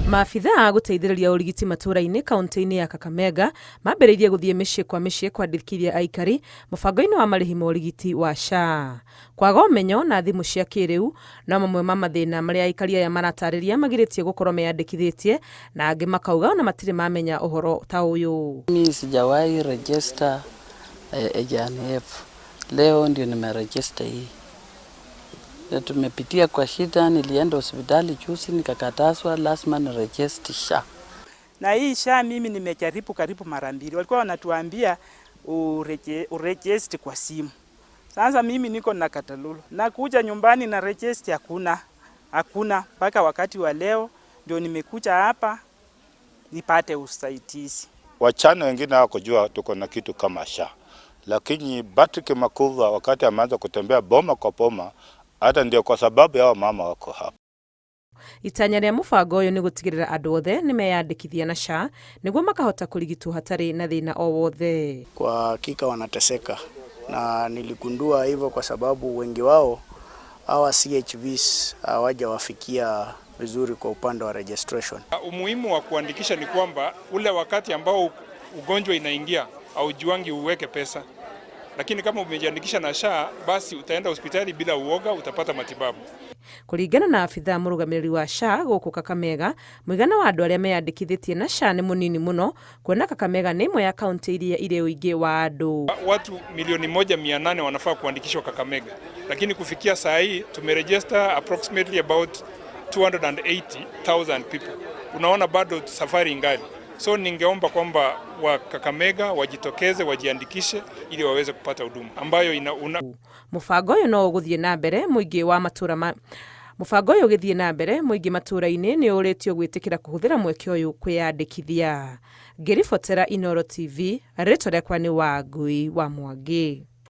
Maabitha a guteithĩrĩria ũrigiti matũra-inĩ kaunti-inĩ ya Kakamega mambĩrĩirie gũthiĩ mĩciĩ kwa mĩciĩ kwandĩkithia aikari mũbango-inĩ wa marĩhi ma ũrigiti wa SHA. Kwaga ũmenyo na thimũ cia kĩrĩu no mamwe ma mathĩna marĩa aikari aya maratarĩria magirĩtie gũkorwo meyandĩkithĩtie, na angĩ makauga ona matirĩ mamenya ũhoro ta ũyũ. Mimi sijawahi register NHIF. Leo ndio nimeregister hii. Tumepitia kwa shida, nilienda hospitali juzi nikakatazwa, lazima niregister SHA. Na hii SHA mimi nimejaribu karibu mara mbili. Walikuwa wanatuambia uregister kwa simu. Sasa mimi niko na Katalulu. Na kuja nyumbani na register hakuna mpaka wakati wa leo ndio nimekuja hapa nipate usaidizi. Wachana wengine hawakujua tuko na kitu kama SHA. Lakini Patrick Makuva wakati ameanza kutembea boma kwa boma, hata ndio kwa sababu yao mama wako hapa. Itanya rĩa mũbango ũyũ nĩ gũtigĩrĩra andũ othe nĩ meyandĩkithia na SHA nĩguo makahota kũrigitwo hatarĩ na thĩna o wothe. Kwa hakika wanateseka, na niligundua hivyo kwa sababu wengi wao hawa CHVs hawajawafikia vizuri kwa upande wa registration. Umuhimu wa kuandikisha ni kwamba ule wakati ambao ugonjwa inaingia haujuangi uweke pesa. Lakini kama umejiandikisha na SHA, basi utaenda hospitali bila uoga, utapata matibabu. Kuringana na abitha mũrũgamĩrĩri wa SHA gũkũ Kakamega, mũigana wa andũ arĩa meyandĩkithĩtie na SHA nĩ mũnini mũno, kuona Kakamega nĩ imwe ya kaunti iria irĩ ũingĩ wa andũ. Watu 1,800,000 wanafaa kuandikishwa Kakamega, lakini kufikia saa hii tumeregister approximately about 280,000 people. Unaona bado safari ingali. So ningeomba kwamba wa Kakamega wajitokeze wajiandikishe ili waweze kupata huduma ambayo Mũbango ũyũ no ũgũthiĩ na mbere mũingĩ wa matũra Mũbango ũyũ ũgĩthiĩ na mbere mũingĩ matũra-inĩ nĩ ũrĩtio gwĩtĩkĩra kũhũthĩra mweke ũyũ kwĩyandĩkithia. Ngĩribotera Inooro TV, rĩtwa rĩakwa nĩ Wangui wa Mwangi.